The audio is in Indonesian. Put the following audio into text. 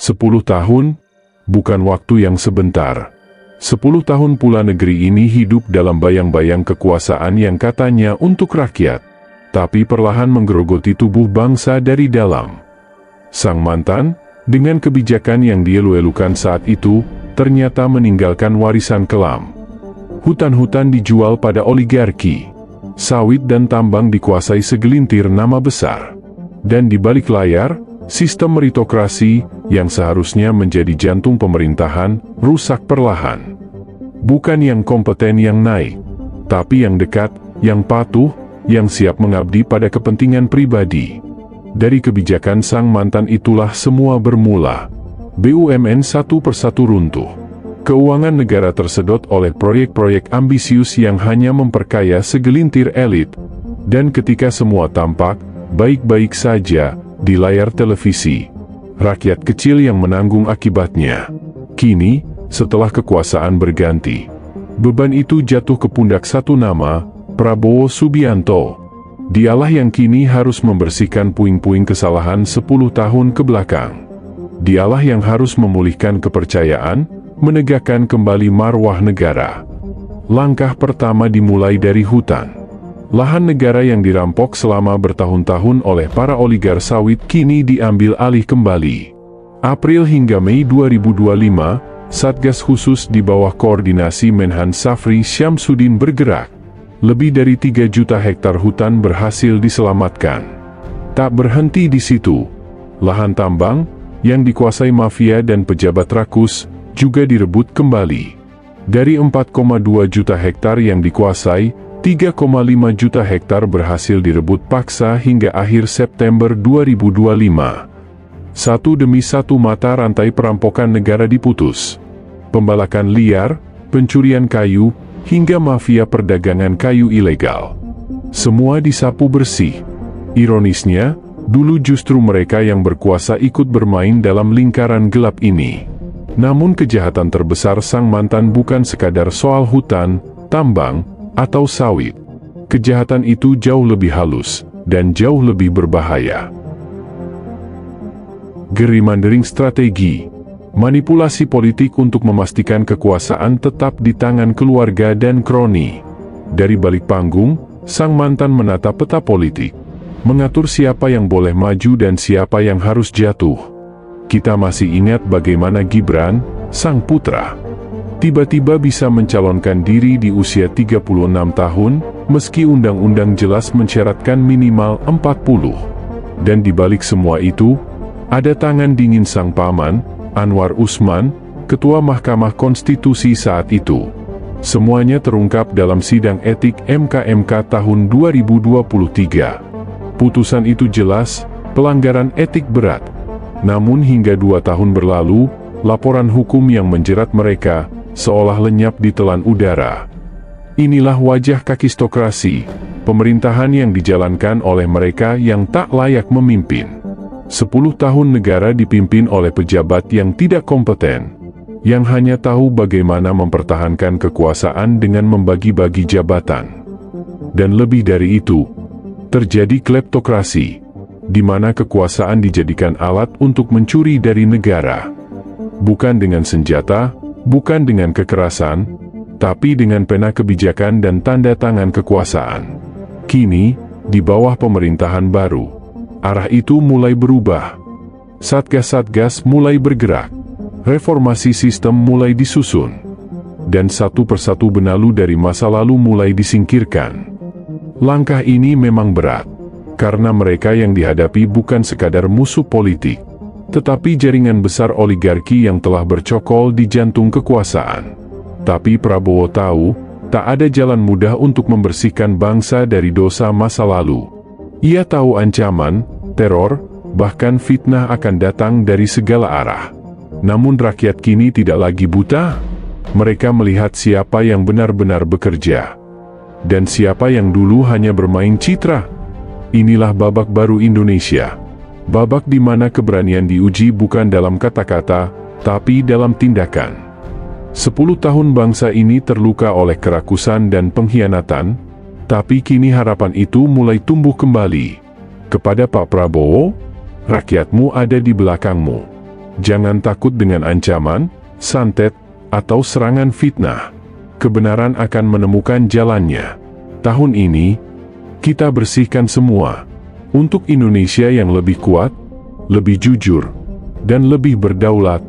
10 tahun, bukan waktu yang sebentar. 10 tahun pula negeri ini hidup dalam bayang-bayang kekuasaan yang katanya untuk rakyat, tapi perlahan menggerogoti tubuh bangsa dari dalam. Sang mantan, dengan kebijakan yang dielu-elukan saat itu, ternyata meninggalkan warisan kelam. Hutan-hutan dijual pada oligarki. Sawit dan tambang dikuasai segelintir nama besar. Dan di balik layar, sistem meritokrasi yang seharusnya menjadi jantung pemerintahan, rusak perlahan. Bukan yang kompeten yang naik, tapi yang dekat, yang patuh, yang siap mengabdi pada kepentingan pribadi. Dari kebijakan sang mantan itulah semua bermula. BUMN satu persatu runtuh. Keuangan negara tersedot oleh proyek-proyek ambisius yang hanya memperkaya segelintir elit. Dan ketika semua tampak baik-baik saja di layar televisi, rakyat kecil yang menanggung akibatnya. Kini, setelah kekuasaan berganti, beban itu jatuh ke pundak satu nama, Prabowo Subianto. Dialah yang kini harus membersihkan puing-puing kesalahan 10 tahun ke belakang. Dialah yang harus memulihkan kepercayaan, menegakkan kembali marwah negara. Langkah pertama dimulai dari hutan. Lahan negara yang dirampok selama bertahun-tahun oleh para oligar sawit kini diambil alih kembali. April hingga Mei 2025, Satgas khusus di bawah koordinasi Menhan Safri Syamsuddin bergerak. Lebih dari 3 juta hektar hutan berhasil diselamatkan. Tak berhenti di situ. Lahan tambang, yang dikuasai mafia dan pejabat rakus, juga direbut kembali. Dari 4,2 juta hektar yang dikuasai, 3,5 juta hektar berhasil direbut paksa hingga akhir September 2025. Satu demi satu mata rantai perampokan negara diputus. Pembalakan liar, pencurian kayu, hingga mafia perdagangan kayu ilegal. Semua disapu bersih. Ironisnya, dulu justru mereka yang berkuasa ikut bermain dalam lingkaran gelap ini. Namun kejahatan terbesar sang mantan bukan sekadar soal hutan, tambang, atau sawit. Kejahatan itu jauh lebih halus, dan jauh lebih berbahaya. Gerrymandering strategi, manipulasi politik untuk memastikan kekuasaan tetap di tangan keluarga dan kroni. Dari balik panggung, sang mantan menata peta politik, mengatur siapa yang boleh maju dan siapa yang harus jatuh. Kita masih ingat bagaimana Gibran, sang putra, tiba-tiba bisa mencalonkan diri di usia 36 tahun, meski undang-undang jelas mensyaratkan minimal 40. Dan di balik semua itu, ada tangan dingin sang paman, Anwar Usman, Ketua Mahkamah Konstitusi saat itu. Semuanya terungkap dalam sidang etik MK tahun 2023. Putusan itu jelas, pelanggaran etik berat. Namun hingga 2 tahun berlalu, laporan hukum yang menjerat mereka, seolah lenyap ditelan udara. Inilah wajah kakistokrasi, pemerintahan yang dijalankan oleh mereka yang tak layak memimpin. 10 tahun negara dipimpin oleh pejabat yang tidak kompeten, yang hanya tahu bagaimana mempertahankan kekuasaan dengan membagi-bagi jabatan. Dan lebih dari itu, terjadi kleptokrasi, di mana kekuasaan dijadikan alat untuk mencuri dari negara. Bukan dengan senjata, bukan dengan kekerasan, tapi dengan pena kebijakan dan tanda tangan kekuasaan. Kini, di bawah pemerintahan baru, arah itu mulai berubah. Satgas-satgas mulai bergerak. Reformasi sistem mulai disusun. Dan satu persatu benalu dari masa lalu mulai disingkirkan. Langkah ini memang berat, karena mereka yang dihadapi bukan sekadar musuh politik, tetapi jaringan besar oligarki yang telah bercokol di jantung kekuasaan. Tapi Prabowo tahu, tak ada jalan mudah untuk membersihkan bangsa dari dosa masa lalu. Ia tahu ancaman, teror, bahkan fitnah akan datang dari segala arah. Namun rakyat kini tidak lagi buta. Mereka melihat siapa yang benar-benar bekerja. Dan siapa yang dulu hanya bermain citra. Inilah babak baru Indonesia. Babak di mana keberanian diuji bukan dalam kata-kata, tapi dalam tindakan. 10 tahun bangsa ini terluka oleh kerakusan dan pengkhianatan, tapi kini harapan itu mulai tumbuh kembali. Kepada Pak Prabowo, rakyatmu ada di belakangmu. Jangan takut dengan ancaman, santet, atau serangan fitnah. Kebenaran akan menemukan jalannya. Tahun ini, kita bersihkan semua untuk Indonesia yang lebih kuat, lebih jujur, dan lebih berdaulat.